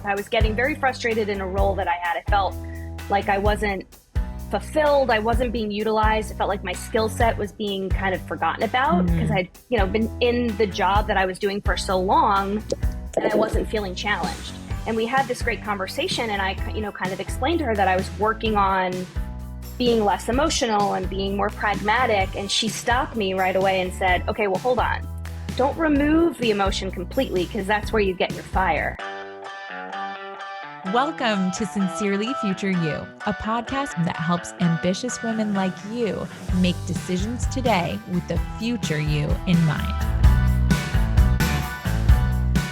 I was getting very frustrated in a role that I had. I felt like I wasn't fulfilled. I wasn't being utilized. I felt like my skill set was being kind of forgotten about because I'd, been in the job that I was doing for so long and I wasn't feeling challenged. And we had this great conversation and I, kind of explained to her that I was working on being less emotional and being more pragmatic. And she stopped me right away and said, okay, well, hold on. Don't remove the emotion completely because that's where you get your fire. Welcome to Sincerely Future You, a podcast that helps ambitious women like you make decisions today with the future you in mind.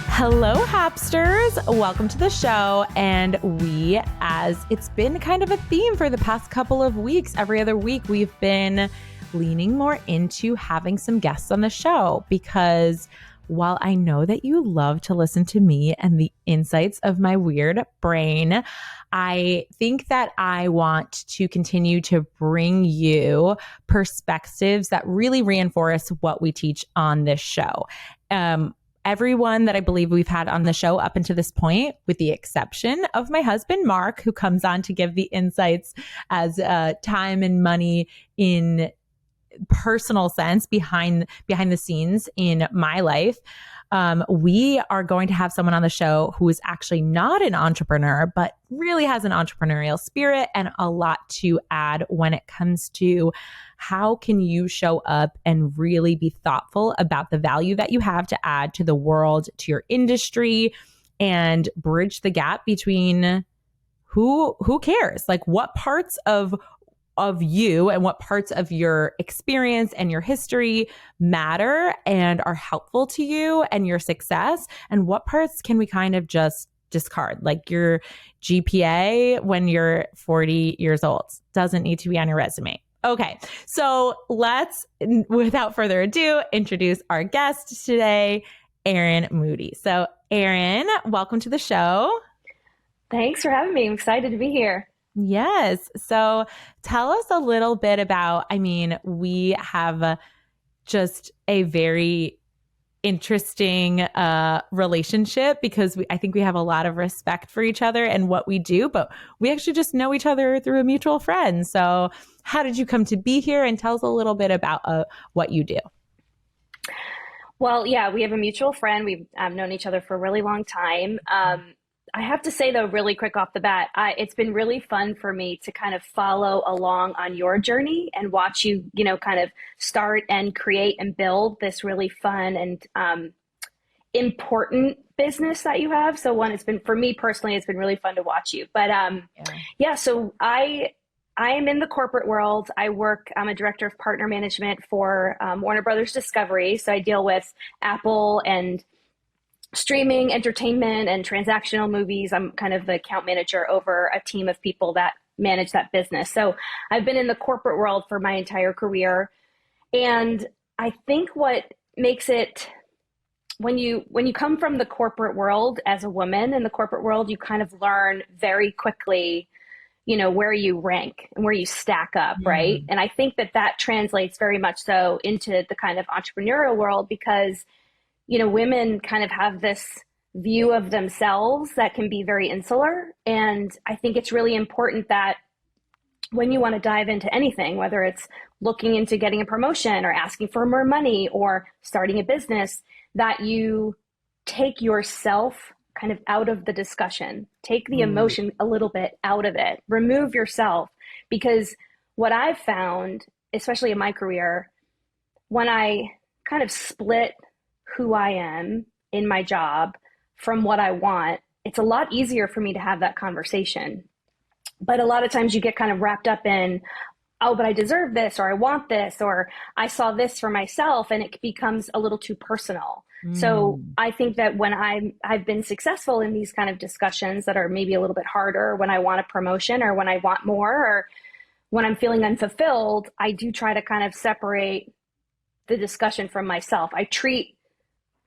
Hello, Hapsters. Welcome to the show. And as it's been kind of a theme for the past couple of weeks, every other week, we've been leaning more into having some guests on the show because while I know that you love to listen to me and the insights of my weird brain, I think that I want to continue to bring you perspectives that really reinforce what we teach on this show. Everyone that I believe we've had on the show up until this point, with the exception of my husband, Mark, who comes on to give the insights as time and money in personal sense behind the scenes in my life. We are going to have someone on the show who is actually not an entrepreneur, but really has an entrepreneurial spirit and a lot to add when it comes to how can you show up and really be thoughtful about the value that you have to add to the world, to your industry, and bridge the gap between who cares, like what parts of you and what parts of your experience and your history matter and are helpful to you and your success, and what parts can we kind of just discard, like your GPA when you're 40 years old doesn't need to be on your resume. Okay, so let's, without further ado, introduce our guest today, Erin Moody. So Erin, welcome to the show. Thanks for having me. I'm excited to be here. Yes. So tell us a little bit about, we have just a very interesting relationship because I think we have a lot of respect for each other and what we do, but we actually just know each other through a mutual friend. So how did you come to be here, and tell us a little bit about what you do? Well, yeah, we have a mutual friend. We've known each other for a really long time. I have to say, though, really quick off the bat, it's been really fun for me to kind of follow along on your journey and watch you, kind of start and create and build this really fun and important business that you have. So it's been, for me personally, it's been really fun to watch you. But so I am in the corporate world. I'm a director of partner management for Warner Brothers Discovery. So I deal with Apple and streaming, entertainment, and transactional movies. I'm kind of the account manager over a team of people that manage that business. So I've been in the corporate world for my entire career. And I think what makes it, when you come from the corporate world as a woman in the corporate world, you kind of learn very quickly, where you rank and where you stack up, right? And I think that translates very much so into the kind of entrepreneurial world because women kind of have this view of themselves that can be very insular. And I think it's really important that when you want to dive into anything, whether it's looking into getting a promotion or asking for more money or starting a business, that you take yourself kind of out of the discussion, take the emotion a little bit out of it, remove yourself. Because what I've found, especially in my career, when I kind of split who I am in my job from what I want, it's a lot easier for me to have that conversation. But a lot of times you get kind of wrapped up in, oh, but I deserve this, or I want this, or I saw this for myself, and it becomes a little too personal. So I think that when I've been successful in these kind of discussions that are maybe a little bit harder, when I want a promotion or when I want more, or when I'm feeling unfulfilled, I do try to kind of separate the discussion from myself. I treat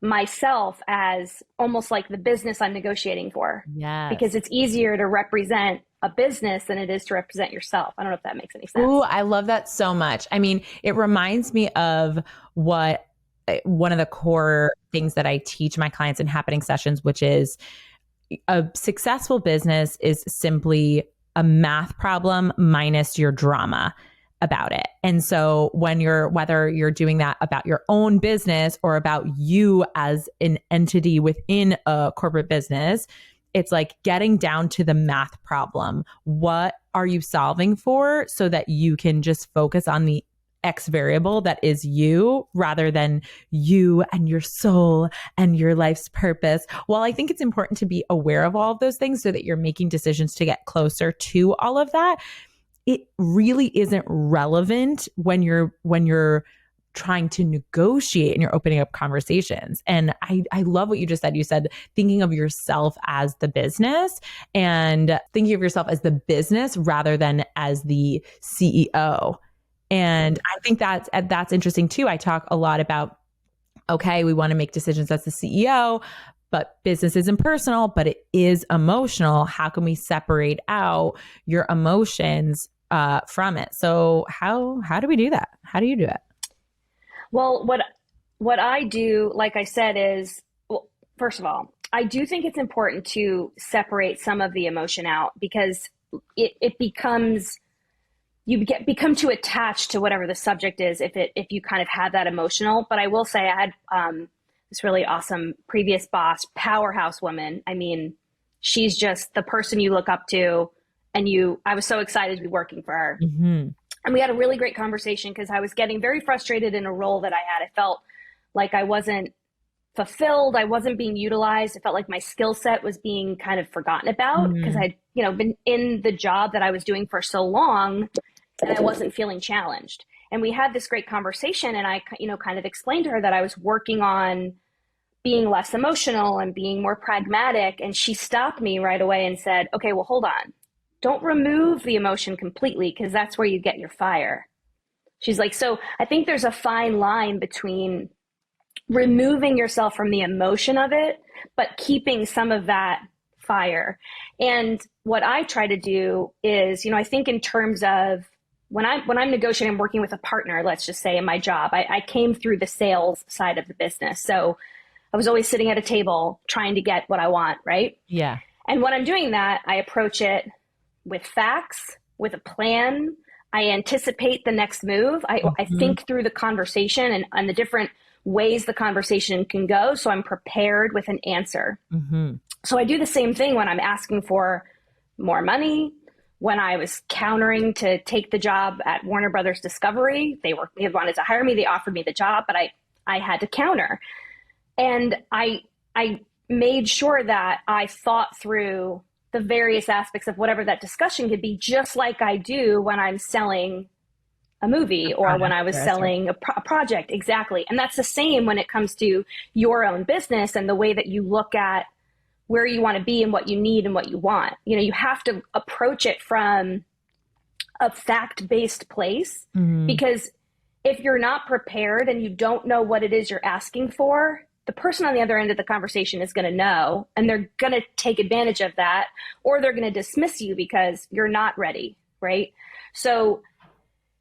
myself as almost like the business I'm negotiating for. Yes. Because it's easier to represent a business than it is to represent yourself. I don't know if that makes any sense. Ooh, I love that so much. It reminds me of what one of the core things that I teach my clients in happening sessions, which is a successful business is simply a math problem minus your drama about it. And so whether you're doing that about your own business or about you as an entity within a corporate business, it's like getting down to the math problem. What are you solving for so that you can just focus on the X variable that is you rather than you and your soul and your life's purpose. While I think it's important to be aware of all of those things so that you're making decisions to get closer to all of that, it really isn't relevant when you're trying to negotiate and you're opening up conversations. And I love what you just said. You said thinking of yourself as the business and thinking of yourself as the business rather than as the CEO. And I think that's interesting too. I talk a lot about, okay, we want to make decisions as the CEO, but business isn't personal, but it is emotional. How can we separate out your emotions from it? So how do we do that? How do you do it? Well, what I do, like I said, is, well, first of all, I do think it's important to separate some of the emotion out because it becomes become too attached to whatever the subject is if you kind of have that emotional. But I will say I had this really awesome previous boss, powerhouse woman. I mean, she's just the person you look up to, and I was so excited to be working for her. Mm-hmm. And we had a really great conversation because I was getting very frustrated in a role that I had. I felt like I wasn't fulfilled. I wasn't being utilized. I felt like my skill set was being kind of forgotten about because I'd, been in the job that I was doing for so long and I wasn't feeling challenged. And we had this great conversation and I, kind of explained to her that I was working on being less emotional and being more pragmatic. And she stopped me right away and said, okay, well, hold on. Don't remove the emotion completely because that's where you get your fire. She's like, so I think there's a fine line between removing yourself from the emotion of it, but keeping some of that fire. And what I try to do is, I think in terms of when I'm negotiating, I'm working with a partner, let's just say in my job, I came through the sales side of the business. So I was always sitting at a table trying to get what I want, right? Yeah. And when I'm doing that, I approach it with facts, with a plan. I anticipate the next move. I think through the conversation and the different ways the conversation can go. So I'm prepared with an answer. Mm-hmm. So I do the same thing when I'm asking for more money. When I was countering to take the job at Warner Brothers Discovery, they wanted to hire me. They offered me the job, but I had to counter. And I made sure that I thought through the various aspects of whatever that discussion could be, just like I do when I'm selling a movie or when I was selling a project. Exactly. And that's the same when it comes to your own business and the way that you look at where you want to be and what you need and what you want. You have to approach it from a fact-based place because if you're not prepared and you don't know what it is you're asking for, the person on the other end of the conversation is going to know, and they're going to take advantage of that, or they're going to dismiss you because you're not ready, right? So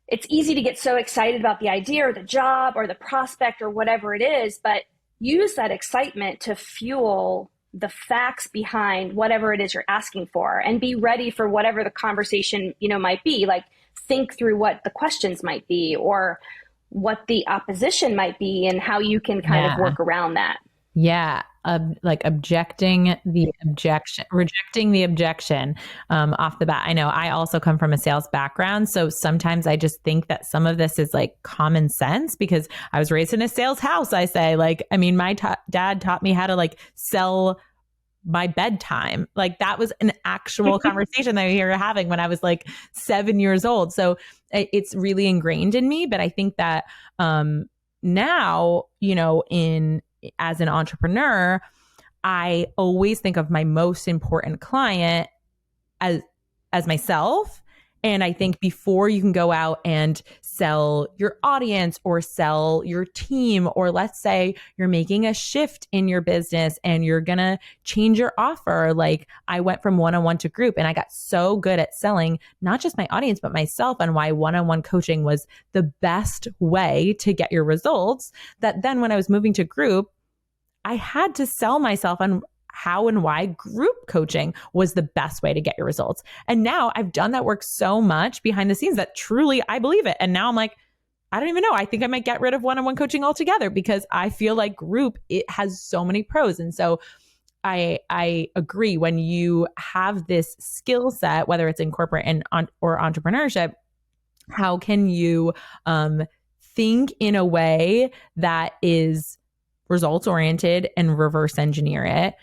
it's easy to get so excited about the idea or the job or the prospect or whatever it is, but use that excitement to fuel the facts behind whatever it is you're asking for and be ready for whatever the conversation, might be. Like think through what the questions might be or what the opposition might be and how you can kind of work around that. Yeah. Like rejecting the objection off the bat. I know I also come from a sales background. So sometimes I just think that some of this is like common sense because I was raised in a sales house. I say my dad taught me how to sell my bedtime. Like that was an actual conversation that we were having when I was 7 years old. So it's really ingrained in me. But I think that now, as an entrepreneur, I always think of my most important client as myself. And I think before you can go out and sell your audience or sell your team, or let's say you're making a shift in your business and you're going to change your offer. Like I went from one-on-one to group and I got so good at selling, not just my audience, but myself, and why one-on-one coaching was the best way to get your results, that then when I was moving to group, I had to sell myself on how and why group coaching was the best way to get your results. And now I've done that work so much behind the scenes that truly I believe it. And now I'm like, I don't even know. I think I might get rid of one-on-one coaching altogether because I feel like group, it has so many pros. And so I agree, when you have this skill set, whether it's in corporate and or entrepreneurship, how can you think in a way that is results oriented and reverse engineer it?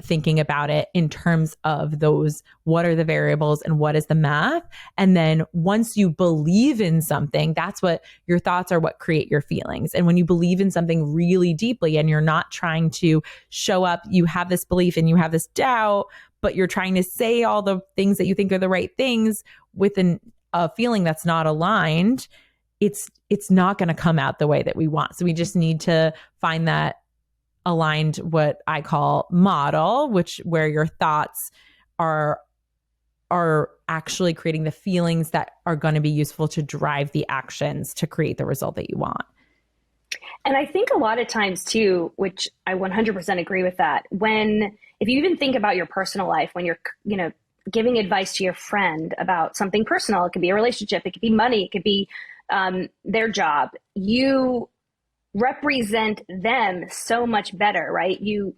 Thinking about it in terms of those, what are the variables and what is the math? And then once you believe in something, that's what your thoughts are, what create your feelings. And when you believe in something really deeply and you're not trying to show up, you have this belief and you have this doubt, but you're trying to say all the things that you think are the right things with a feeling that's not aligned, it's not going to come out the way that we want. So we just need to find that aligned, what I call model, where your thoughts are actually creating the feelings that are going to be useful to drive the actions to create the result that you want. And I think a lot of times too, which I 100% agree with that, if you even think about your personal life, when you're, giving advice to your friend about something personal, it could be a relationship, it could be money, it could be their job, you represent them so much better, right? You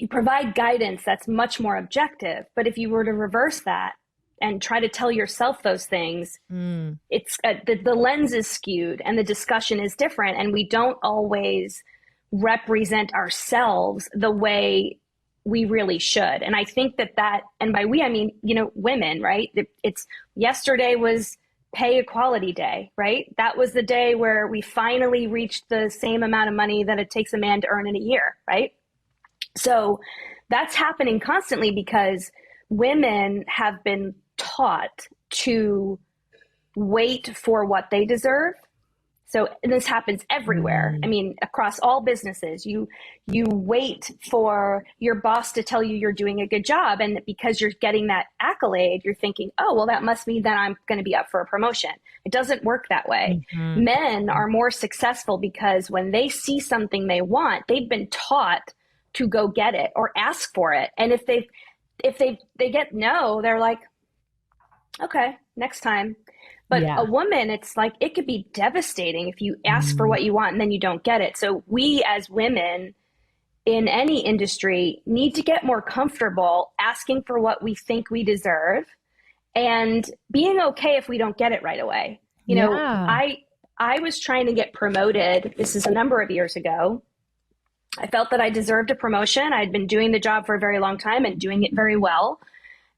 provide guidance that's much more objective. But if you were to reverse that and try to tell yourself those things, it's the lens is skewed and the discussion is different, and we don't always represent ourselves the way we really should. And I think that, and by we, I mean, women, right? It's yesterday was Pay Equality Day, right? That was the day where we finally reached the same amount of money that it takes a man to earn in a year, right? So that's happening constantly because women have been taught to wait for what they deserve. So this happens everywhere. I mean, across all businesses, you wait for your boss to tell you you're doing a good job. And because you're getting that accolade, you're thinking, oh, well, that must mean that I'm going to be up for a promotion. It doesn't work that way. Men are more successful because when they see something they want, they've been taught to go get it or ask for it. And if they get no, they're like, okay, next time. But a woman, it's like, it could be devastating if you ask for what you want and then you don't get it. So we as women in any industry need to get more comfortable asking for what we think we deserve and being okay if we don't get it right away. I was trying to get promoted. This is a number of years ago. I felt that I deserved a promotion. I'd been doing the job for a very long time and doing it very well.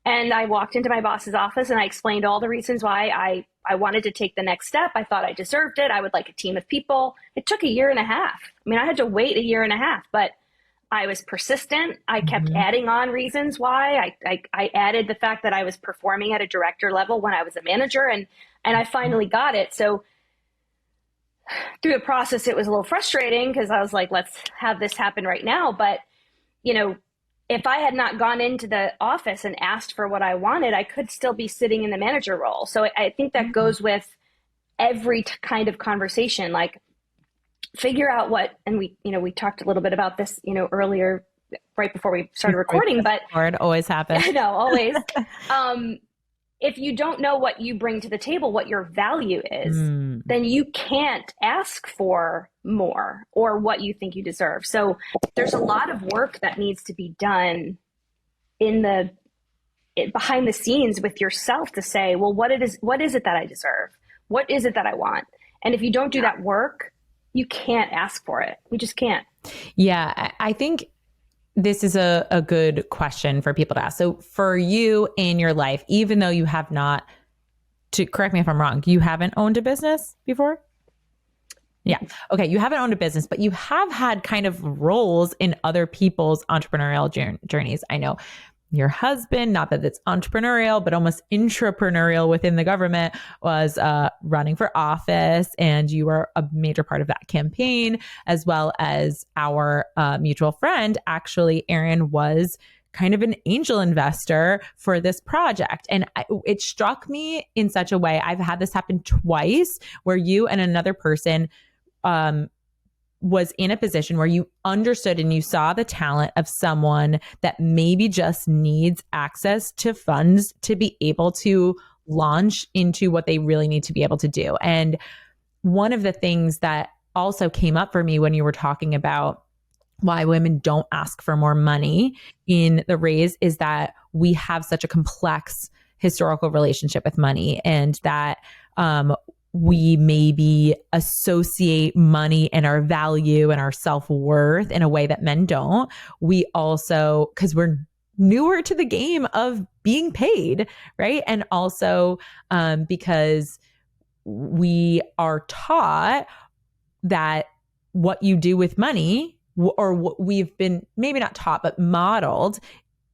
And I walked into my boss's office and I explained all the reasons why I wanted to take the next step. I thought I deserved it. I would like a team of people. It took a year and a half. I mean, I had to wait a year and a half, but I was persistent. I kept adding on reasons why. I added the fact that I was performing at a director level when I was a manager, and I finally got it. So through the process, it was a little frustrating because I was like, let's have this happen right now. But, if I had not gone into the office and asked for what I wanted, I could still be sitting in the manager role. So I think that goes with every kind of conversation, like figure out what, and we talked a little bit about this, earlier, right before we started recording, but it always happens. I know, always. If you don't know what you bring to the table, what your value is, then you can't ask for more or what you think you deserve. So there's a lot of work that needs to be done behind the scenes with yourself to say, well, what is it that I deserve? What is it that I want? And if you don't do that work, you can't ask for it. You just can't. Yeah, I think this is a good question for people to ask. So for you in your life, even though you have not, to correct me if I'm wrong, you haven't owned a business before? Yeah. Okay. You haven't owned a business, but you have had kind of roles in other people's entrepreneurial journeys. I know your husband, not that it's entrepreneurial, but almost intrapreneurial within the government, was running for office, and you were a major part of that campaign, as well as our mutual friend. Actually, Erin was kind of an angel investor for this project. And it struck me in such a way. I've had this happen twice where you and another person was in a position where you understood and you saw the talent of someone that maybe just needs access to funds to be able to launch into what they really need to be able to do. And one of the things that also came up for me when you were talking about why women don't ask for more money in the raise is that we have such a complex historical relationship with money, and that we maybe associate money and our value and our self-worth in a way that men don't. We also, because we're newer to the game of being paid, right? And also because we are taught that what you do with money, or what we've been maybe not taught, but modeled,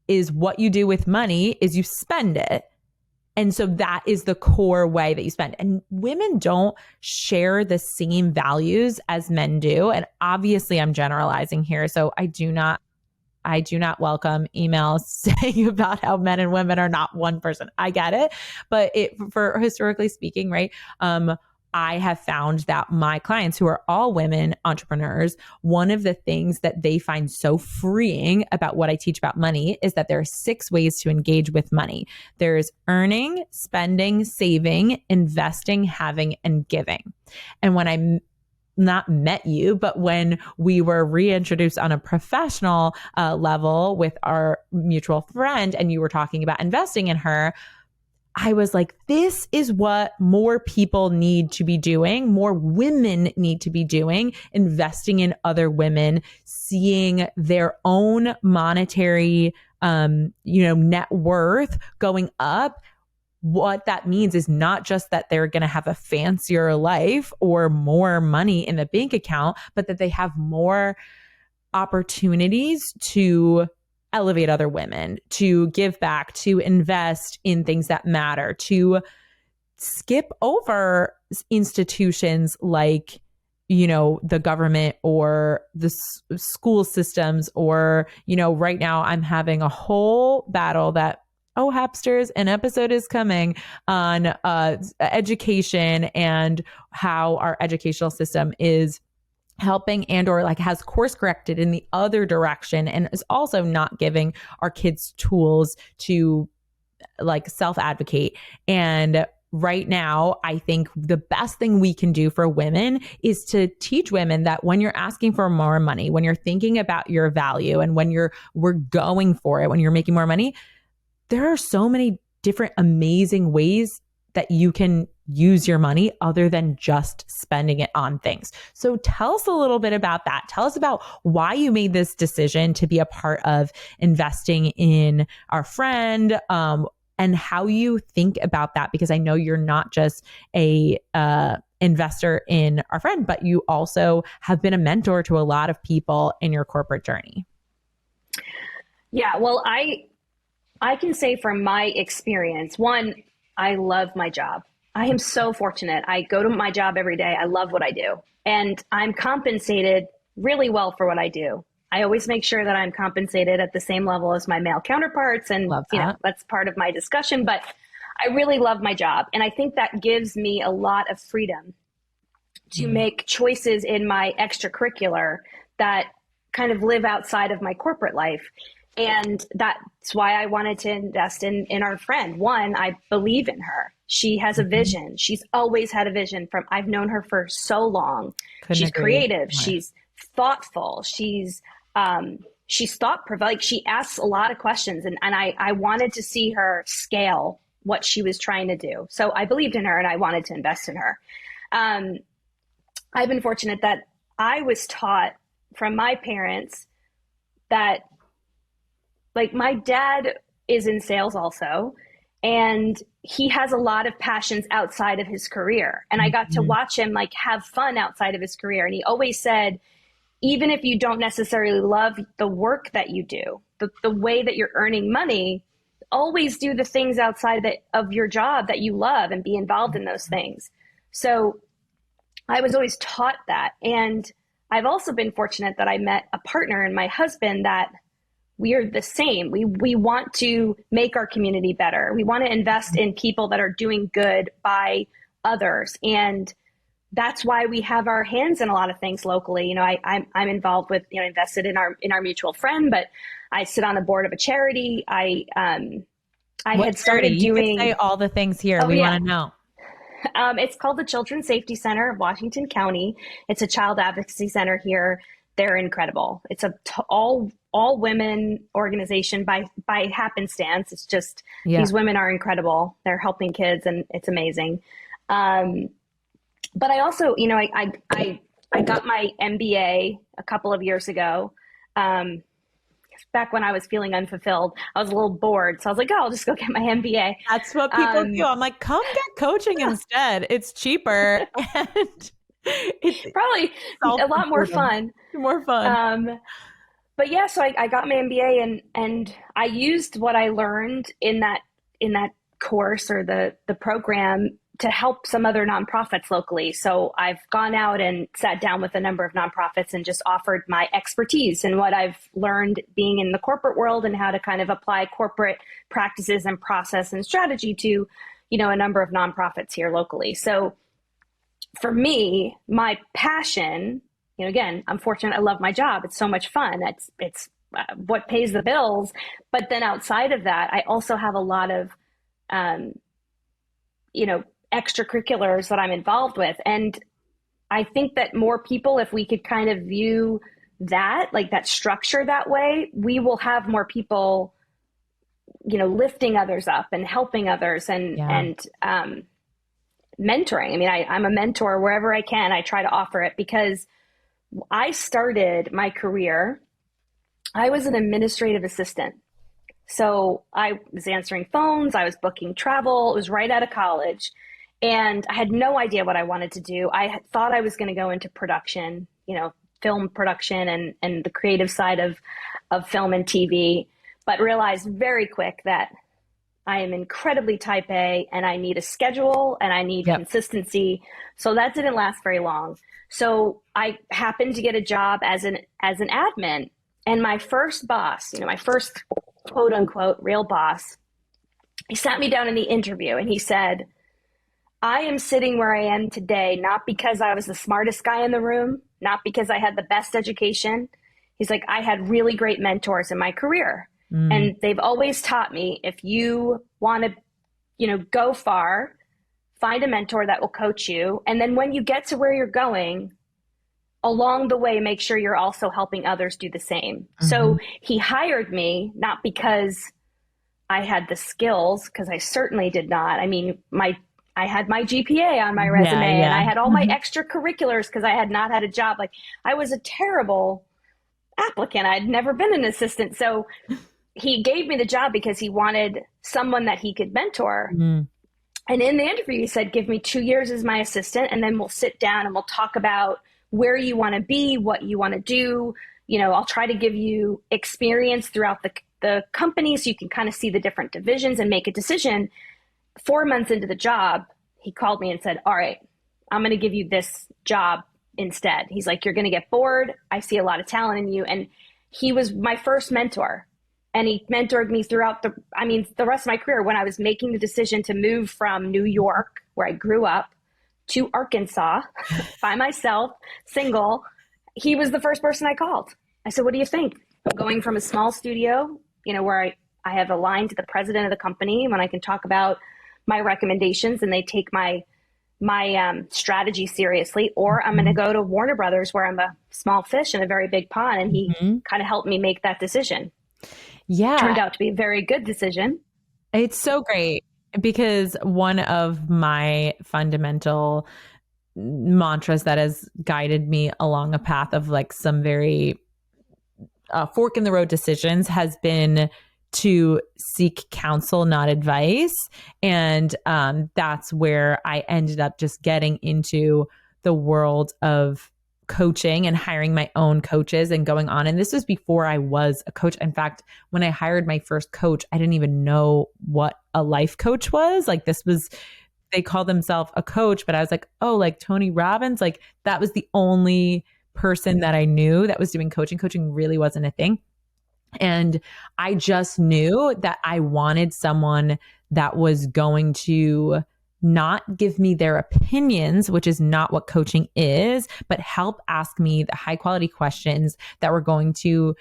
is what you do with money is you spend it. And so that is the core way that you spend. And women don't share the same values as men do. And obviously I'm generalizing here. So I do not welcome emails saying about how men and women are not one person. I get it. But for historically speaking, right? I have found that my clients, who are all women entrepreneurs, one of the things that they find so freeing about what I teach about money is that there are 6 ways to engage with money. There's earning, spending, saving, investing, having, and giving. And when I not met you, but when we were reintroduced on a professional level with our mutual friend, and you were talking about investing in her, I was like, this is what more people need to be doing. More women need to be doing, investing in other women, seeing their own monetary, net worth going up. What that means is not just that they're going to have a fancier life or more money in the bank account, but that they have more opportunities to elevate other women, to give back, to invest in things that matter, to skip over institutions like, the government or the school systems, or, right now I'm having a whole battle that, oh, Hapsters, an episode is coming on education and how our educational system is helping and or like has course corrected in the other direction, and is also not giving our kids tools to like self-advocate. And right now, I think the best thing we can do for women is to teach women that when you're asking for more money, when you're thinking about your value, and when we're going for it, when you're making more money, there are so many different amazing ways that you can use your money other than just spending it on things. So tell us a little bit about that. Tell us about why you made this decision to be a part of investing in our friend, and how you think about that, because I know you're not just a investor in our friend, but you also have been a mentor to a lot of people in your corporate journey. Yeah, well, I can say from my experience, one, I love my job. I am so fortunate. I go to my job every day. I love what I do, and I'm compensated really well for what I do. I always make sure that I'm compensated at the same level as my male counterparts. And, Love that. that's part of my discussion, but I really love my job. And I think that gives me a lot of freedom to make choices in my extracurricular that kind of live outside of my corporate life. And that's why I wanted to invest in our friend. One, I believe in her. She has a vision. She's always had a vision. I've known her for so long. She's creative. She's thoughtful. She's thought-provoking. Like, she asks a lot of questions, and I wanted to see her scale what she was trying to do. So I believed in her, and I wanted to invest in her. I've been fortunate that I was taught from my parents that, like, my dad is in sales also, and he has a lot of passions outside of his career. And I got to watch him like have fun outside of his career. And he always said, even if you don't necessarily love the work that you do, the way that you're earning money, always do the things outside of your job that you love and be involved in those things. So I was always taught that. And I've also been fortunate that I met a partner in my husband that we are the same. We want to make our community better. We want to invest in people that are doing good by others. And that's why we have our hands in a lot of things locally. I'm involved with, invested in our mutual friend, but I sit on the board of a charity. I What had charity? started You could say doing, all the things here. oh We want yeah, to know. it's called the Children's Safety Center of Washington County. It's a child advocacy center here. They're incredible. It's a all women organization by happenstance. It's just Yeah. these women are incredible. They're helping kids, and it's amazing. Um, but I also, I got my MBA a couple of years ago. Um, Back when I was feeling unfulfilled, I was a little bored, so I was like, "Oh, I'll just go get my MBA." That's what people do. Um, I'm like, come get coaching instead. It's cheaper and it's Probably a lot more self-improving. fun. More fun. Um, but yeah, so I got my MBA, and I used what I learned in that course or the program to help some other nonprofits locally. So I've gone out and sat down with a number of nonprofits and just offered my expertise and what I've learned being in the corporate world and how to kind of apply corporate practices and process and strategy to, a number of nonprofits here locally. So for me, my passion, again, I'm fortunate. I love my job. It's so much fun. It's what pays the bills. But then outside of that, I also have a lot of, um, you know, extracurriculars that I'm involved with. And I think that more people, if we could kind of view that, like that structure that way, we will have more people, lifting others up and helping others and mentoring. I mean, I'm a mentor wherever I can. I try to offer it because I started my career, I was an administrative assistant. So I was answering phones, I was booking travel. It was right out of college. And I had no idea what I wanted to do. I had thought I was going to go into production, film production and the creative side of film and TV, but realized very quick that I am incredibly type A and I need a schedule and I need consistency. So that didn't last very long. So I happened to get a job as an admin, and my first boss, my first quote unquote real boss, he sat me down in the interview and he said, I am sitting where I am today, not because I was the smartest guy in the room, not because I had the best education. He's like, I had really great mentors in my career. And they've always taught me, if you want to, go far, find a mentor that will coach you. And then when you get to where you're going, along the way, make sure you're also helping others do the same. So he hired me, not because I had the skills, because I certainly did not. I mean, I had my GPA on my resume and I had all my extracurriculars because I had not had a job. Like, I was a terrible applicant. I'd never been an assistant. So he gave me the job because he wanted someone that he could mentor. And in the interview, he said, give me 2 years as my assistant, and then we'll sit down and we'll talk about where you want to be, what you want to do. I'll try to give you experience throughout the company so you can kind of see the different divisions and make a decision. 4 months into the job, he called me and said, all right, I'm going to give you this job instead. He's like, you're going to get bored. I see a lot of talent in you. And he was my first mentor. And he mentored me throughout the rest of my career. When I was making the decision to move from New York, where I grew up, to Arkansas by myself, single, he was the first person I called. I said, what do you think? I'm going from a small studio, where I have aligned to the president of the company when I can talk about my recommendations and they take my strategy seriously, or I'm going to go to Warner Brothers where I'm a small fish in a very big pond. And he kind of helped me make that decision. Yeah. Turned out to be a very good decision. It's so great because one of my fundamental mantras that has guided me along a path of like some very fork in the road decisions has been to seek counsel, not advice. And that's where I ended up just getting into the world of coaching and hiring my own coaches and going on. And this was before I was a coach. In fact, when I hired my first coach, I didn't even know what a life coach was. Like, this was, they called themselves a coach, but I was like, oh, like Tony Robbins, like that was the only person that I knew that was doing coaching. Coaching really wasn't a thing. And I just knew that I wanted someone that was going to not give me their opinions, which is not what coaching is, but help ask me the high quality questions that were going to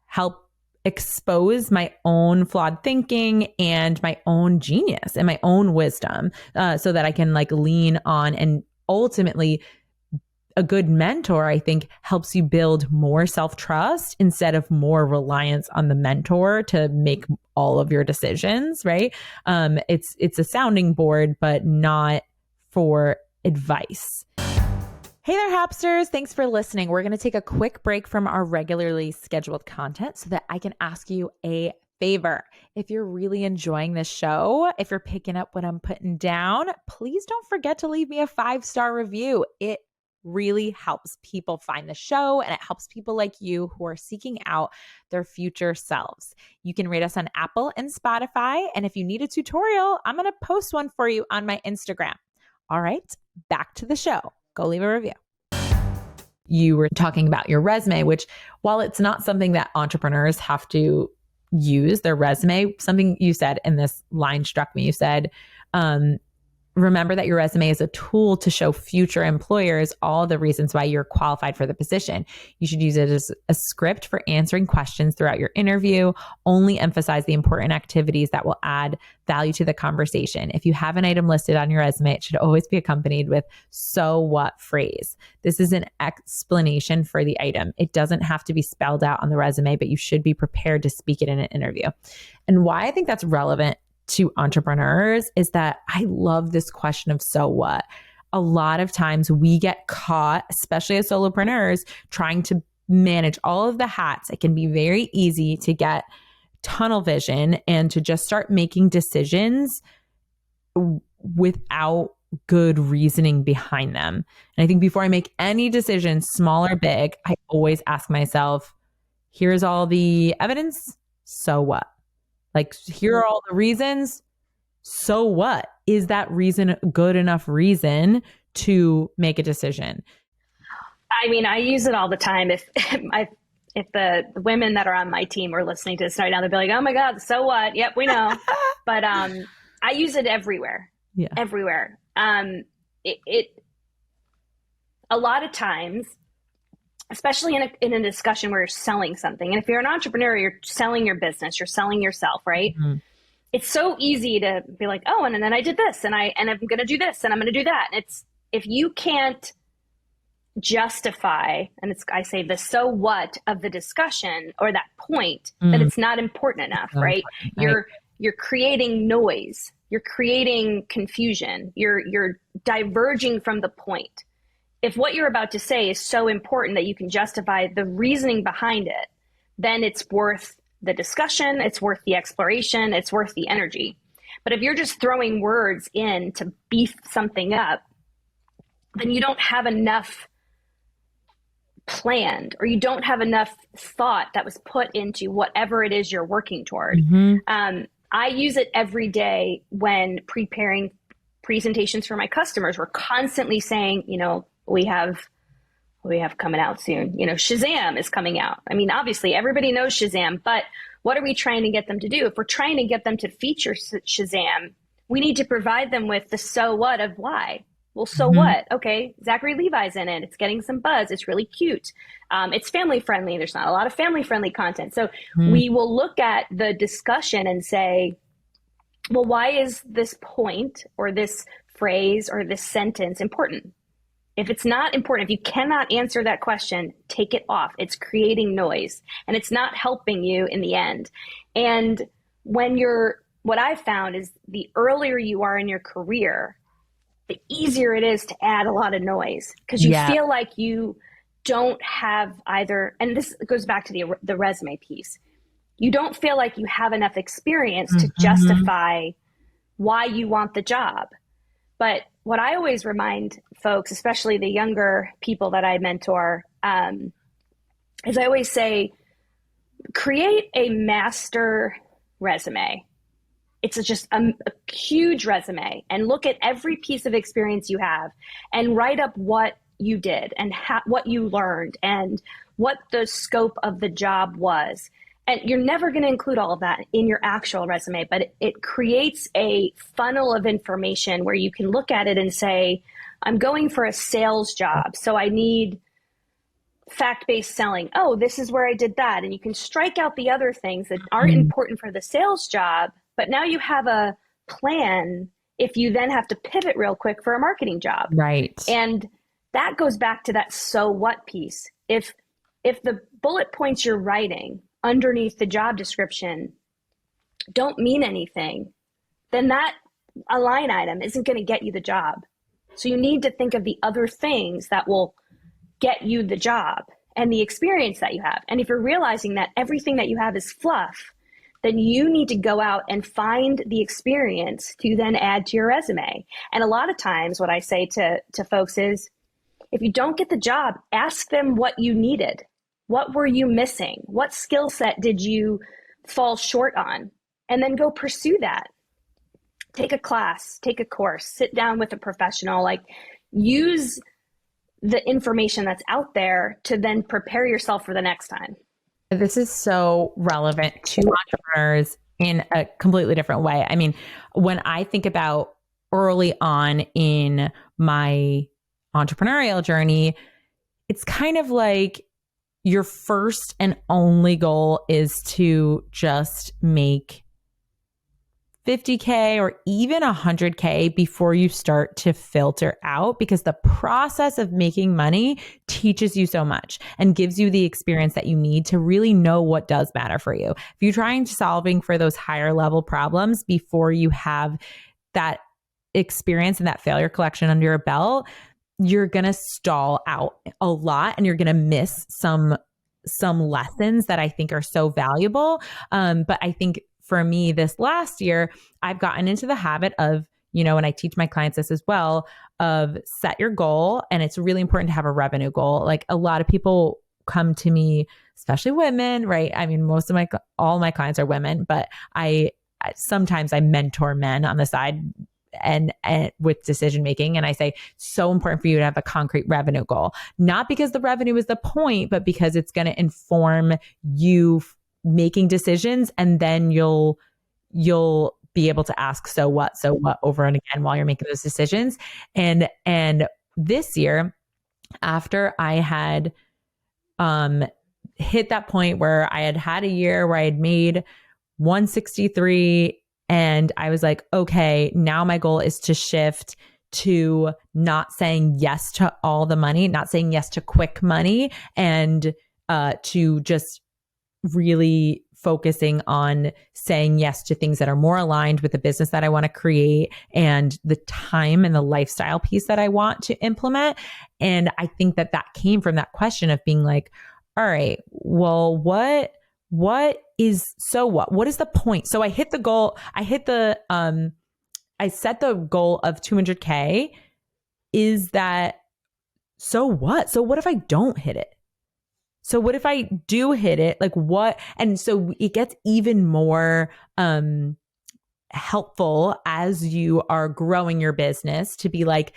help expose my own flawed thinking and my own genius and my own wisdom, so that I can like lean on. And ultimately, a good mentor, I think, helps you build more self-trust instead of more reliance on the mentor to make all of your decisions, right? It's a sounding board, but not for advice. Hey there, Hapsters. Thanks for listening. We're going to take a quick break from our regularly scheduled content so that I can ask you a favor. If you're really enjoying this show, if you're picking up what I'm putting down, please don't forget to leave me a 5-star review. It really helps people find the show, and it helps people like you who are seeking out their future selves. You can rate us on Apple and Spotify. And if you need a tutorial, I'm going to post one for you on my Instagram. All right, back to the show. Go leave a review. You were talking about your resume, which, while it's not something that entrepreneurs have to use their resume, something you said in this line struck me. You said, remember that your resume is a tool to show future employers all the reasons why you're qualified for the position. You should use it as a script for answering questions throughout your interview. Only emphasize the important activities that will add value to the conversation. If you have an item listed on your resume, it should always be accompanied with "so what" phrase. This is an explanation for the item. It doesn't have to be spelled out on the resume, but you should be prepared to speak it in an interview. And why I think that's relevant to entrepreneurs is that I love this question of "so what." A lot of times we get caught, especially as solopreneurs, trying to manage all of the hats. It can be very easy to get tunnel vision and to just start making decisions without good reasoning behind them. And I think before I make any decision, small or big, I always ask myself, here's all the evidence, so what? Like, here are all the reasons. So what? Is that reason a good enough reason to make a decision? I mean, I use it all the time. If the women that are on my team are listening to this right now, they'll be like, "Oh my God, so what?" Yep, we know. But I use it everywhere. Yeah. Everywhere. It a lot of times, especially in a discussion where you're selling something. And if you're an entrepreneur, you're selling your business, you're selling yourself, right? Mm-hmm. It's so easy to be like, oh, and then I did this, and I'm going to do this, and I'm going to do that. And if you can't justify, and I say the so what of the discussion or that point, that it's not important enough, right? You're creating noise, you're creating confusion, you're diverging from the point. If what you're about to say is so important that you can justify the reasoning behind it, then it's worth the discussion, it's worth the exploration, it's worth the energy. But if you're just throwing words in to beef something up, then you don't have enough planned, or you don't have enough thought that was put into whatever it is you're working toward. Mm-hmm. I use it every day when preparing presentations for my customers. We're constantly saying, we have coming out soon. Shazam is coming out. I mean, obviously everybody knows Shazam, but what are we trying to get them to do? If we're trying to get them to feature Shazam, we need to provide them with the so what of why. Well, so what? Okay, Zachary Levi's in it. It's getting some buzz. It's really cute. It's family friendly. There's not a lot of family friendly content. So we will look at the discussion and say, well, why is this point or this phrase or this sentence important? If it's not important, if you cannot answer that question, take it off. It's creating noise and it's not helping you in the end. And what I've found is the earlier you are in your career, the easier it is to add a lot of noise, because you feel like you don't have either, and this goes back to the resume piece. You don't feel like you have enough experience to justify why you want the job. But what I always remind folks, especially the younger people that I mentor, is I always say, create a master resume. It's just a huge resume, and look at every piece of experience you have and write up what you did and what you learned and what the scope of the job was. And you're never going to include all of that in your actual resume, but it creates a funnel of information where you can look at it and say, I'm going for a sales job, so I need fact-based selling. Oh, this is where I did that. And you can strike out the other things that aren't Mm. important for the sales job, but now you have a plan if you then have to pivot real quick for a marketing job. Right. And that goes back to that so what piece. If the bullet points you're writing underneath the job description don't mean anything, then that a line item isn't going to get you the job. So you need to think of the other things that will get you the job and the experience that you have. And if you're realizing that everything that you have is fluff, then you need to go out and find the experience to then add to your resume. And a lot of times what I say to folks is, if you don't get the job, ask them what you needed. What were you missing? What skill set did you fall short on? And then go pursue that. Take a class, take a course, sit down with a professional, like use the information that's out there to then prepare yourself for the next time. This is so relevant to entrepreneurs in a completely different way. I mean, when I think about early on in my entrepreneurial journey, it's kind of like your first and only goal is to just make 50K or even 100K before you start to filter out, because the process of making money teaches you so much and gives you the experience that you need to really know what does matter for you. If you're trying to solving for those higher level problems before you have that experience and that failure collection under your belt, you're going to stall out a lot and you're going to miss some lessons that I think are so valuable. But I think for me this last year, I've gotten into the habit of, and I teach my clients this as well, of set your goal. And it's really important to have a revenue goal. Like a lot of people come to me, especially women, right? I mean, all my clients are women, but sometimes I mentor men on the side and with decision making. And I say, so important for you to have a concrete revenue goal, not because the revenue is the point, but because it's going to inform you making decisions. And then you'll be able to ask, so what over and again while you're making those decisions. And this year, after I had hit that point where I had a year where I had made 163, and I was like, okay, now my goal is to shift to not saying yes to all the money, not saying yes to quick money, and to just really focusing on saying yes to things that are more aligned with the business that I want to create and the time and the lifestyle piece that I want to implement. And I think that came from that question of being like, all right, well, what is the point? So I hit the goal. I set the goal of 200K. Is that, so what? So what if I don't hit it? So what if I do hit it? Like what? And so it gets even more helpful as you are growing your business to be like,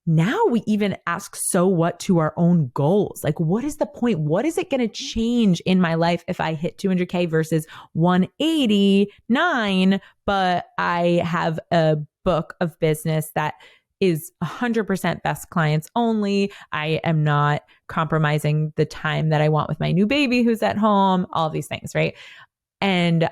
now we even ask so what to our own goals. Like, what is the point? What is it going to change in my life if I hit 200K versus 189, but I have a book of business that is 100% best clients only. I am not compromising the time that I want with my new baby who's at home, all these things, right? And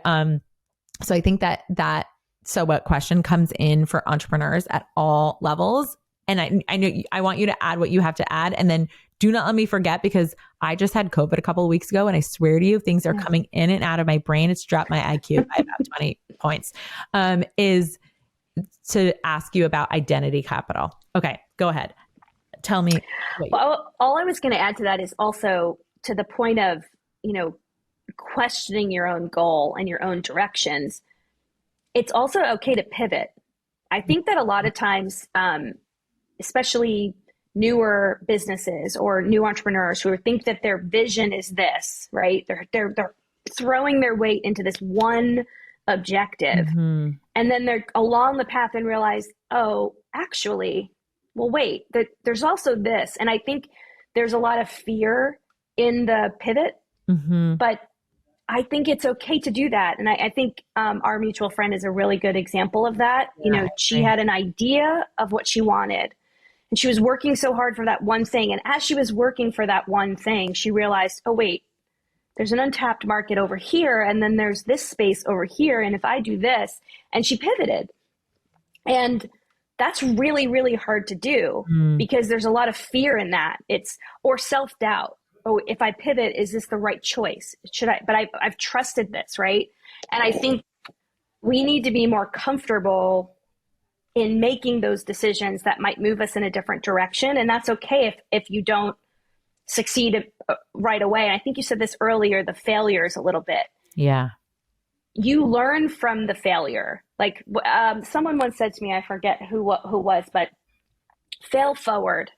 so I think that so what question comes in for entrepreneurs at all levels. And I know I want you to add what you have to add, and then do not let me forget, because I just had COVID a couple of weeks ago, and I swear to you, things are coming in and out of my brain. It's dropped my IQ by about 20 points. Is to ask you about identity capital. Okay, go ahead. Tell me. Well, all I was going to add to that is also to the point of, questioning your own goal and your own directions. It's also okay to pivot. I think that a lot of times, especially newer businesses or new entrepreneurs who think that their vision is this, right? They're throwing their weight into this one objective. Mm-hmm. And then they're along the path and realize, oh, actually, well, wait, there's also this. And I think there's a lot of fear in the pivot, mm-hmm. but I think it's okay to do that. And I think our mutual friend is a really good example of that. You Yeah, know, I she agree. had an idea of what she wanted and she was working so hard for that one thing. And as she was working for that one thing, she realized, oh, wait, there's an untapped market over here. And then there's this space over here. And if I do this, and she pivoted. And that's really, really hard to do Mm, because there's a lot of fear in that. It's or self doubt. Oh, if I pivot, is this the right choice? Should I? But I've trusted this, right? And I think we need to be more comfortable in making those decisions that might move us in a different direction. And that's okay if you don't succeed right away. And I think you said this earlier, the failures a little bit. yeah. You learn from the failure. Like someone once said to me, I forget who was, but fail forward.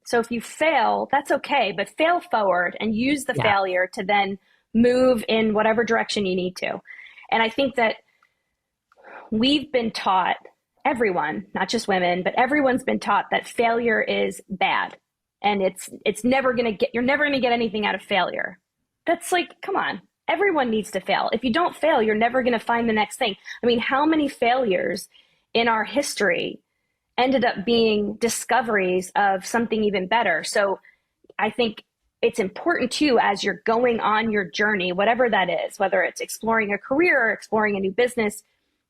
So if you fail, that's okay, but fail forward and use the Yeah. failure to then move in whatever direction you need to. And I think that we've been taught, everyone, not just women, but everyone's been taught that failure is bad. And it's never going to get, you're never going to get anything out of failure. That's like, come on. Everyone needs to fail. If you don't fail, you're never going to find the next thing. I mean, how many failures in our history ended up being discoveries of something even better? So I think it's important too, as you're going on your journey, whatever that is, whether it's exploring a career or exploring a new business,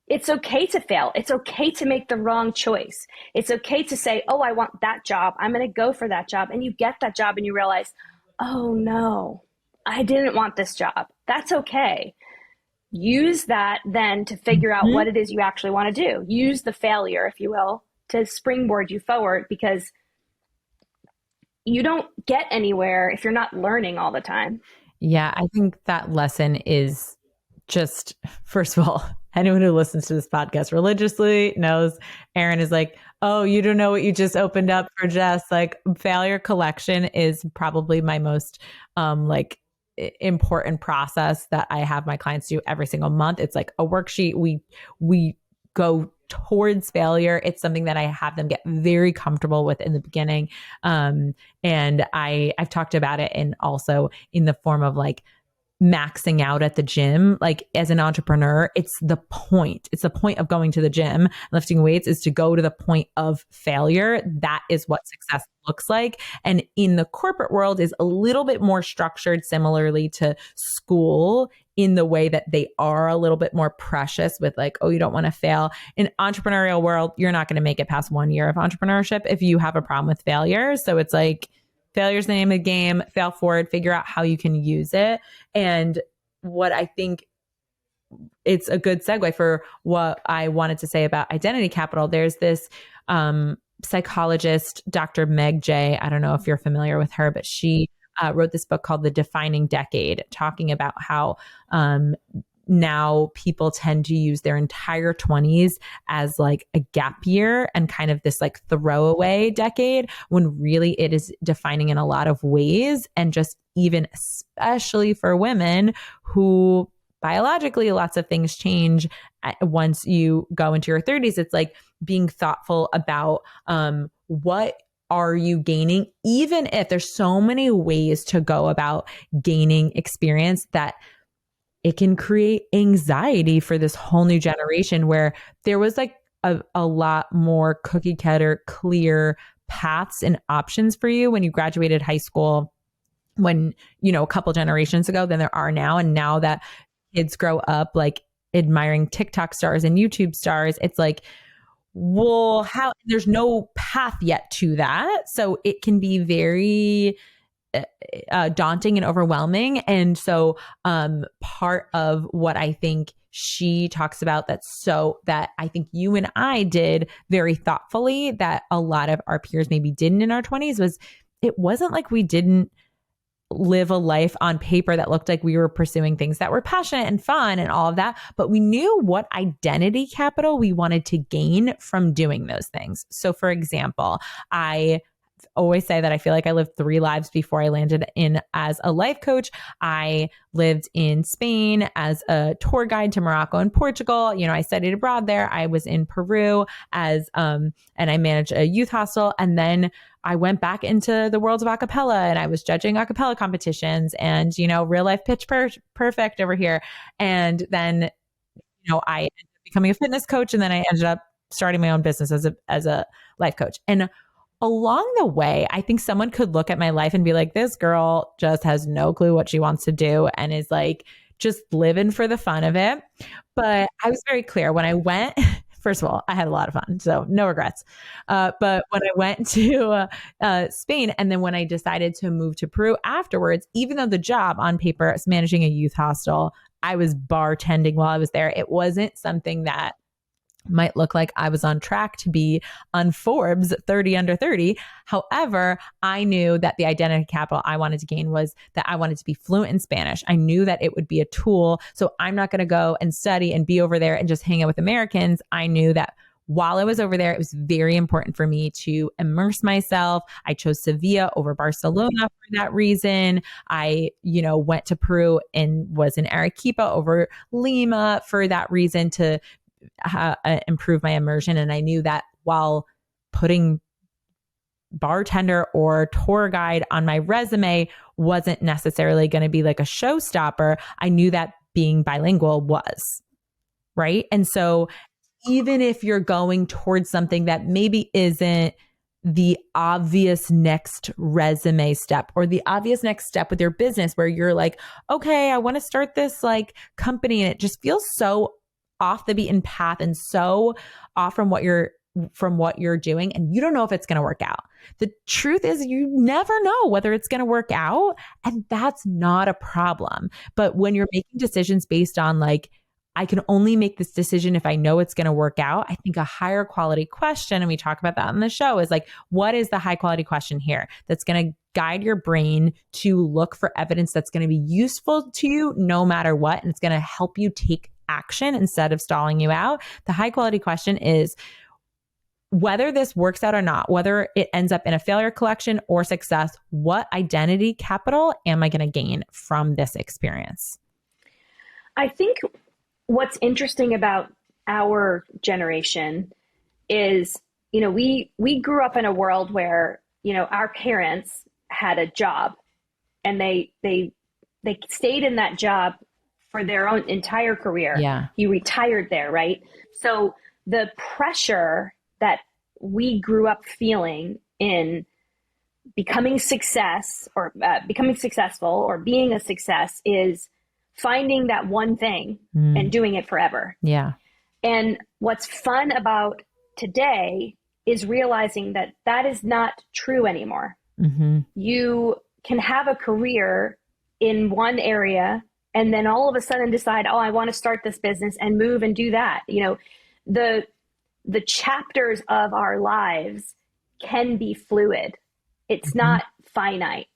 it's okay to fail. It's okay to make the wrong choice. It's okay to say, oh, I want that job. I'm going to go for that job. And you get that job and you realize, oh no, I didn't want this job. That's okay. Use that then to figure out Mhm. what it is you actually want to do. Use the failure, if you will, to springboard you forward because you don't get anywhere if you're not learning all the time. Yeah, I think that lesson is just, first of all, anyone who listens to this podcast religiously knows Erin is like, oh, you don't know what you just opened up for Jess. Like, failure collection is probably my most like important process that I have my clients do every single month. It's like a worksheet. We go towards failure. It's something that I have them get very comfortable with in the beginning. And I've talked about it and also in the form of like maxing out at the gym. Like as an entrepreneur, it's the point. It's the point of going to the gym, lifting weights is to go to the point of failure. That is what success looks like. And in the corporate world is a little bit more structured similarly to school in the way that they are a little bit more precious with like, oh, you don't want to fail. In entrepreneurial world, you're not going to make it past 1 year of entrepreneurship if you have a problem with failure. So it's like, failure's the name of the game, fail forward, figure out how you can use it. And what I think it's a good segue for what I wanted to say about identity capital. There's this psychologist, Dr. Meg J. I don't know if you're familiar with her, but she wrote this book called The Defining Decade, talking about how now people tend to use their entire 20s as like a gap year and kind of this like throwaway decade when really it is defining in a lot of ways. And just even especially for women who biologically lots of things change once you go into your 30s. It's like being thoughtful about what are you gaining, even if there's so many ways to go about gaining experience that it can create anxiety for this whole new generation where there was like a lot more cookie cutter, clear paths and options for you when you graduated high school, when, you know, a couple generations ago than there are now. And now that kids grow up like admiring TikTok stars and YouTube stars, it's like, well, how there's no path yet to that. So it can be very daunting and overwhelming. And so part of what I think she talks about that I think you and I did very thoughtfully that a lot of our peers maybe didn't in our 20s was it wasn't like we didn't live a life on paper that looked like we were pursuing things that were passionate and fun and all of that, but we knew what identity capital we wanted to gain from doing those things. So for example, I always say that I feel like I lived 3 lives before I landed in as a life coach. I lived in Spain as a tour guide to Morocco and Portugal. You know, I studied abroad there. I was in Peru as, and I managed a youth hostel. And then I went back into the world of acapella and I was judging acapella competitions and, you know, real life pitch perfect over here. And then, you know, I ended up becoming a fitness coach and then I ended up starting my own business as a life coach. And along the way, I think someone could look at my life and be like, this girl just has no clue what she wants to do and is like just living for the fun of it. But I was very clear when I went. First of all, I had a lot of fun, so no regrets. But when I went to Spain and then when I decided to move to Peru afterwards, even though the job on paper is managing a youth hostel, I was bartending while I was there. It wasn't something that might look like I was on track to be on Forbes 30 under 30. However, I knew that the identity capital I wanted to gain was that I wanted to be fluent in Spanish. I knew that it would be a tool. So I'm not going to go and study and be over there and just hang out with Americans. I knew that while I was over there, it was very important for me to immerse myself. I chose Sevilla over Barcelona for that reason. I, you know, went to Peru and was in Arequipa over Lima for that reason to improve my immersion. And I knew that while putting bartender or tour guide on my resume wasn't necessarily going to be like a showstopper, I knew that being bilingual was, right? And so even if you're going towards something that maybe isn't the obvious next resume step or the obvious next step with your business where you're like, okay, I want to start this like company and it just feels so off the beaten path and so off from what you're doing and you don't know if it's going to work out. The truth is you never know whether it's going to work out and that's not a problem. But when you're making decisions based on like, I can only make this decision if I know it's going to work out, I think a higher quality question, and we talk about that on the show, is like, what is the high quality question here that's going to guide your brain to look for evidence that's going to be useful to you no matter what, and it's going to help you take action instead of stalling you out. The high quality question is whether this works out or not, whether it ends up in a failure collection or success, what identity capital am I going to gain from this experience? I think what's interesting about our generation is, you know, we grew up in a world where, you know, our parents had a job and they stayed in that job for their own entire career. Yeah. You retired there, right? So the pressure that we grew up feeling in becoming becoming successful or being a success is finding that one thing and doing it forever. Yeah. And what's fun about today is realizing that that is not true anymore. Mm-hmm. You can have a career in one area and then all of a sudden decide, oh, I want to start this business and move and do that. You know, the chapters of our lives can be fluid. It's not finite.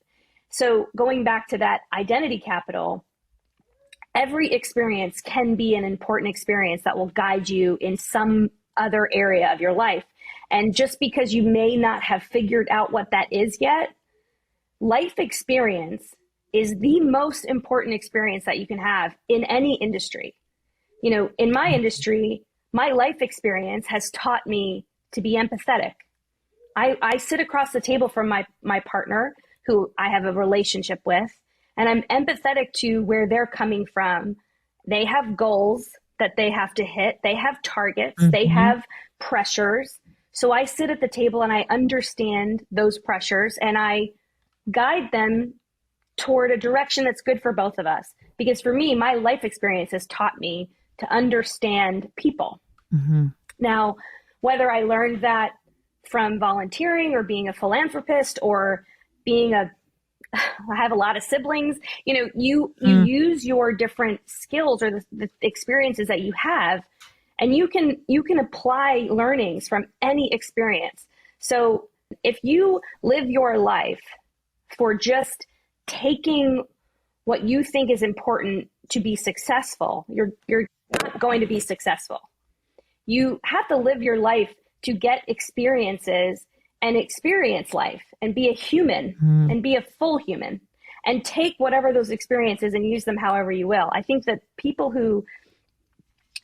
So going back to that identity capital, every experience can be an important experience that will guide you in some other area of your life. And just because you may not have figured out what that is yet, life experience is the most important experience that you can have in any industry. You know, in my industry, my life experience has taught me to be empathetic. I sit across the table from my partner who I have a relationship with, and I'm empathetic to where they're coming from. They have goals that they have to hit. They have targets. They have pressures. So I sit at the table and I understand those pressures and I guide them toward a direction that's good for both of us. Because for me, my life experience has taught me to understand people. Now, whether I learned that from volunteering or being a philanthropist or being I have a lot of siblings, you know, you use your different skills or the experiences that you have, and you can apply learnings from any experience. So if you live your life for just taking what you think is important to be successful, you're not going to be successful. You have to live your life to get experiences and experience life and be a human Mm. and be a full human and take whatever those experiences and use them however you will. I think that people who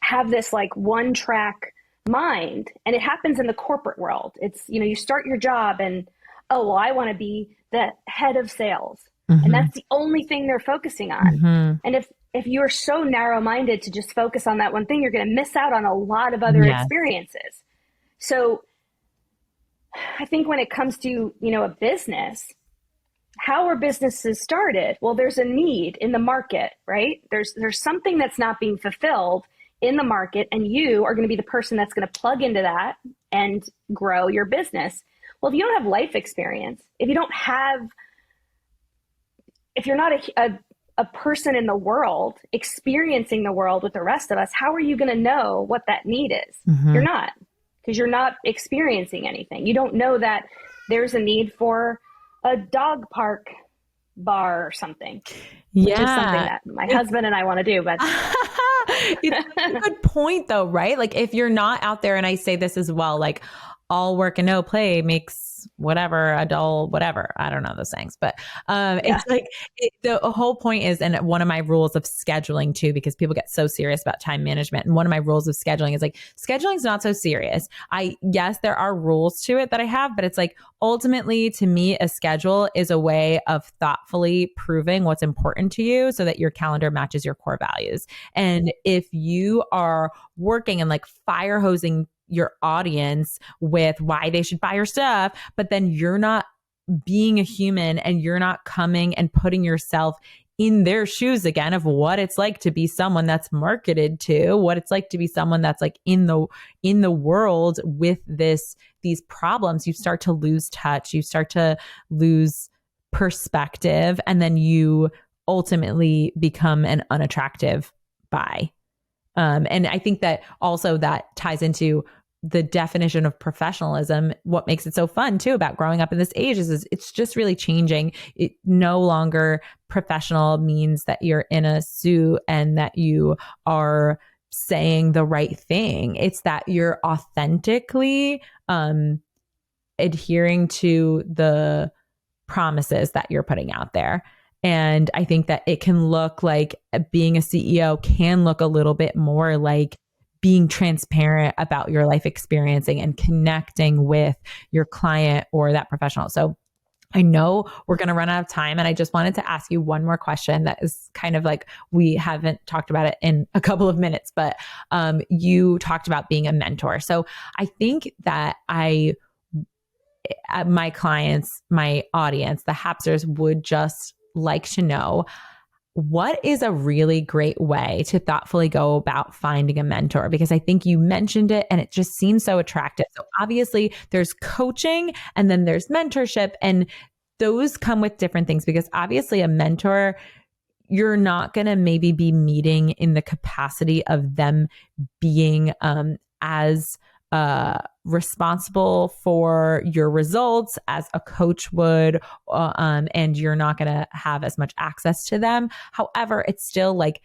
have this like one track mind, and it happens in the corporate world. It's, you start your job and, oh, well, I want to be the head of sales. And Mm-hmm. that's the only thing they're focusing on. Mm-hmm. And if you're so narrow minded to just focus on that one thing, you're going to miss out on a lot of other Yes. experiences. So I think when it comes to, a business, how are businesses started? Well, there's a need in the market, right? There's something that's not being fulfilled in the market, and you are going to be the person that's going to plug into that and grow your business. Well, if you don't have life experience, if you're not a person in the world experiencing the world with the rest of us, how are you going to know what that need is? Mm-hmm. You're not, because you're not experiencing anything. You don't know that there's a need for a dog park bar or something, which is something that my husband and I want to do. But it's a good point though, right? Like if you're not out there, and I say this as well, like all work and no play makes whatever a dull whatever. I don't know those sayings, but it's like the whole point is, and one of my rules of scheduling too, because people get so serious about time management. And one of my rules of scheduling is like, scheduling is not so serious. Yes, there are rules to it that I have, but it's like ultimately to me, a schedule is a way of thoughtfully proving what's important to you so that your calendar matches your core values. And if you are working and like fire hosing your audience with why they should buy your stuff, but then you're not being a human and you're not coming and putting yourself in their shoes again of what it's like to be someone that's marketed to, what it's like to be someone that's like in the world with these problems, you start to lose touch, you start to lose perspective, and then you ultimately become an unattractive buy. And I think that also that ties into the definition of professionalism. What makes it so fun too about growing up in this age is it's just really changing. It no longer professional means that you're in a suit and that you are saying the right thing. It's that you're authentically adhering to the promises that you're putting out there. And I think that it can look like being a CEO can look a little bit more like being transparent about your life experiencing and connecting with your client or that professional. So I know we're going to run out of time, and I just wanted to ask you one more question that is kind of like, we haven't talked about it in a couple of minutes, but you talked about being a mentor. So I think that my clients, my audience, the Hapsters would just like to know, what is a really great way to thoughtfully go about finding a mentor? Because I think you mentioned it and it just seems so attractive. So obviously there's coaching and then there's mentorship, and those come with different things, because obviously a mentor, you're not going to maybe be meeting in the capacity of them being as responsible for your results as a coach would, and you're not going to have as much access to them. However, it's still like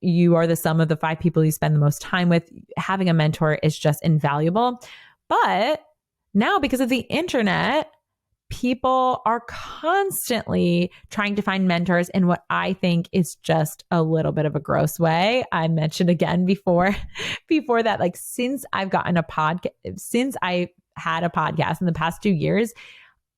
you are the sum of the 5 people you spend the most time with. Having a mentor is just invaluable. But now, because of the internet, people are constantly trying to find mentors in what I think is just a little bit of a gross way. I mentioned again before that, like since I had a podcast in the past 2 years,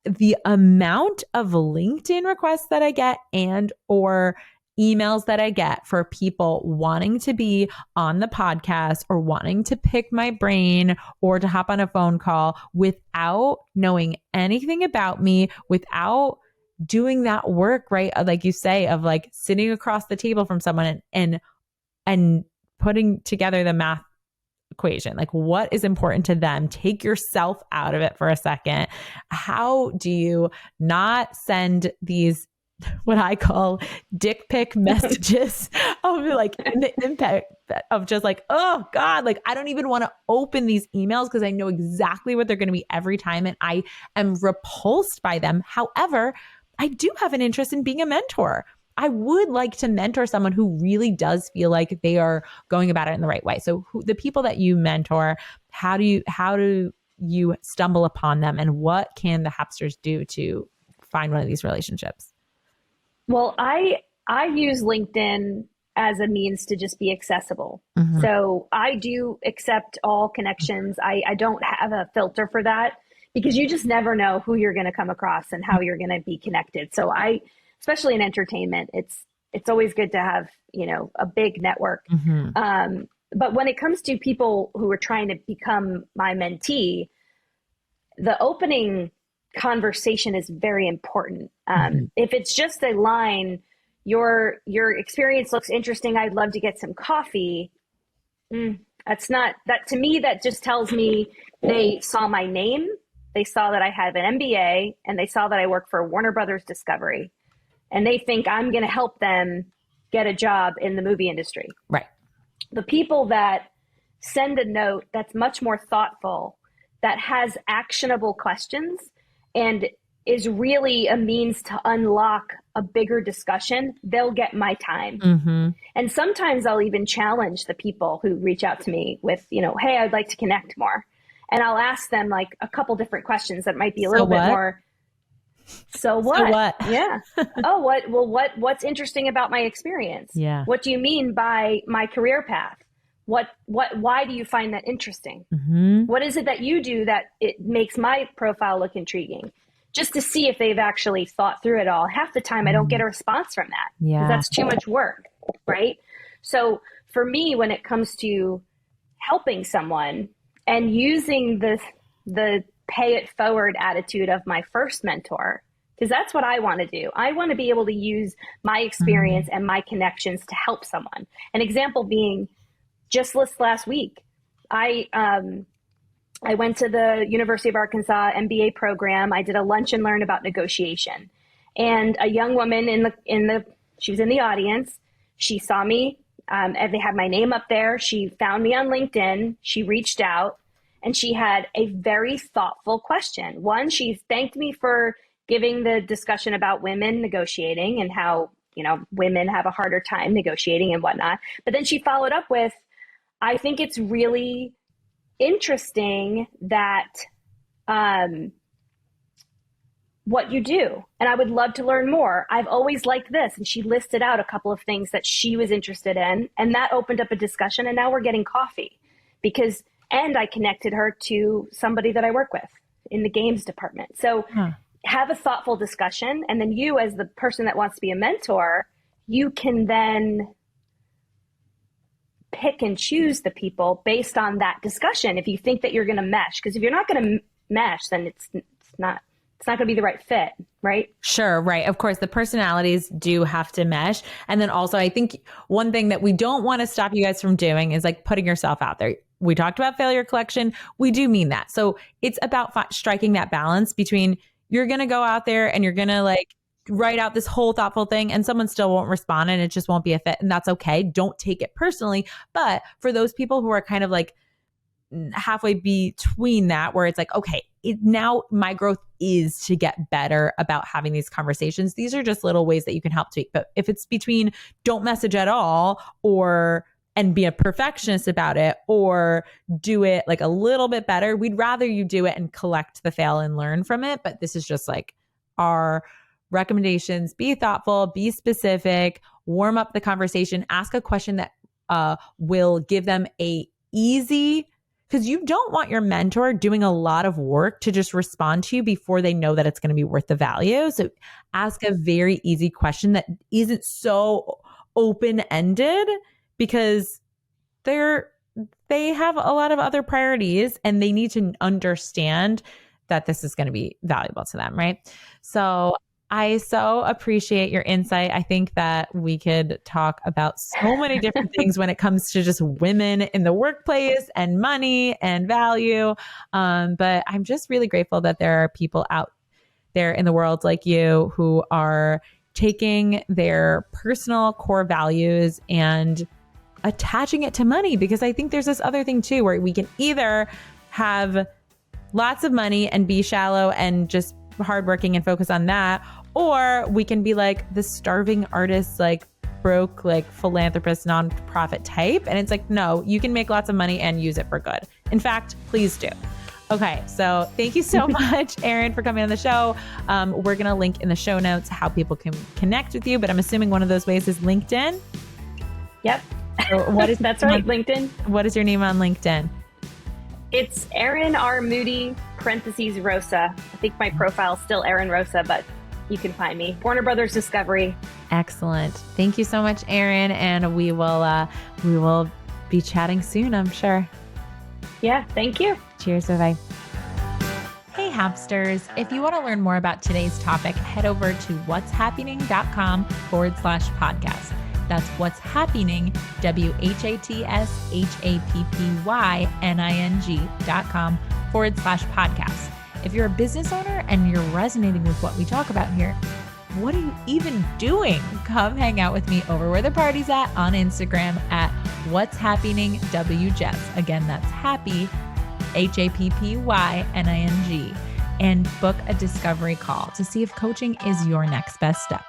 the amount of LinkedIn requests that I get and or emails that I get for people wanting to be on the podcast or wanting to pick my brain or to hop on a phone call without knowing anything about me, without doing that work, right? Like you say, of like sitting across the table from someone and putting together the math equation, like what is important to them. Take yourself out of it for a second. How do you not send these, what I call dick pic messages of like the impact of just like, oh God, like I don't even want to open these emails because I know exactly what they're going to be every time. And I am repulsed by them. However, I do have an interest in being a mentor. I would like to mentor someone who really does feel like they are going about it in the right way. So the people that you mentor, how do you stumble upon them, and what can the Hapsters do to find one of these relationships? Well, I use LinkedIn as a means to just be accessible. Mm-hmm. So I do accept all connections. I don't have a filter for that because you just never know who you're going to come across and how you're going to be connected. So especially in entertainment, it's always good to have, a big network. Mm-hmm. But when it comes to people who are trying to become my mentee, the opening conversation is very important. If it's just a line, your experience looks interesting, I'd love to get some coffee. That's not that to me. That just tells me they saw my name, they saw that I have an MBA, and they saw that I work for Warner Brothers Discovery, and they think I'm going to help them get a job in the movie industry. Right. The people that send a note that's much more thoughtful, that has actionable questions, and is really a means to unlock a bigger discussion, they'll get my time. Mm-hmm. And sometimes I'll even challenge the people who reach out to me with, hey, I'd like to connect more. And I'll ask them like a couple different questions that might be a little bit more. So what? So what? Yeah. Oh, what? Well, what's interesting about my experience? Yeah. What do you mean by my career path? Why do you find that interesting? Mm-hmm. What is it that you do that it makes my profile look intriguing? Just to see if they've actually thought through it all. Half the time I don't get a response from that. Yeah. That's too much work, right? So for me, when it comes to helping someone and using the pay it forward attitude of my first mentor, because that's what I want to do. I want to be able to use my experience and my connections to help someone. An example being just last week, I went to the University of Arkansas MBA program. I did a lunch and learn about negotiation, and a young woman she was in the audience. She saw me, and they had my name up there. She found me on LinkedIn. She reached out, and she had a very thoughtful question. One, she thanked me for giving the discussion about women negotiating and how, women have a harder time negotiating and whatnot. But then she followed up with, I think it's really interesting that what you do, and I would love to learn more. I've always liked this. And she listed out a couple of things that she was interested in, and that opened up a discussion, and now we're getting coffee and I connected her to somebody that I work with in the games department. So have a thoughtful discussion, and then you, as the person that wants to be a mentor, you can then pick and choose the people based on that discussion if you think that you're going to mesh. Because if you're not going to mesh, then it's not going to be the right fit, right? Sure, right. Of course, the personalities do have to mesh. And then also, I think one thing that we don't want to stop you guys from doing is like putting yourself out there. We talked about failure collection. We do mean that. So it's about striking that balance between you're going to go out there and you're going to like write out this whole thoughtful thing and someone still won't respond and it just won't be a fit. And that's okay. Don't take it personally. But for those people who are kind of like halfway between that, where it's like, okay, now my growth is to get better about having these conversations. These are just little ways that you can help tweak. But if it's between don't message at all and be a perfectionist about it or do it like a little bit better, we'd rather you do it and collect the fail and learn from it. But this is just like our recommendations. Be thoughtful, be specific, warm up the conversation, ask a question that will give them because you don't want your mentor doing a lot of work to just respond to you before they know that it's going to be worth the value. So ask a very easy question that isn't so open-ended, because they have a lot of other priorities and they need to understand that this is going to be valuable to them, right? So I so appreciate your insight. I think that we could talk about so many different things when it comes to just women in the workplace and money and value. But I'm just really grateful that there are people out there in the world like you who are taking their personal core values and attaching it to money, because I think there's this other thing too, where we can either have lots of money and be shallow and just hardworking and focus on that, or we can be like the starving artist, like broke, like philanthropist, nonprofit type. And it's like, no, you can make lots of money and use it for good. In fact, please do. Okay, so thank you so much, Erin, for coming on the show. We're going to link in the show notes how people can connect with you, but I'm assuming one of those ways is LinkedIn. Yep. So what is That's right, LinkedIn. What is your name on LinkedIn? It's Erin R. Moody, parentheses Rosa. I think my profile's still Erin Rosa, but you can find me. Warner Brothers Discovery. Excellent. Thank you so much, Erin, and we will be chatting soon, I'm sure. Yeah, thank you. Cheers, bye-bye. Hey, Hapsters. If you want to learn more about today's topic, head over to whatshappening.com/podcast. That's what's happening, whatshappening.com/podcast. If you're a business owner and you're resonating with what we talk about here, what are you even doing? Come hang out with me over where the party's at on Instagram at What's Happening WJess. Again, that's happy, HAPPYNING, and book a discovery call to see if coaching is your next best step.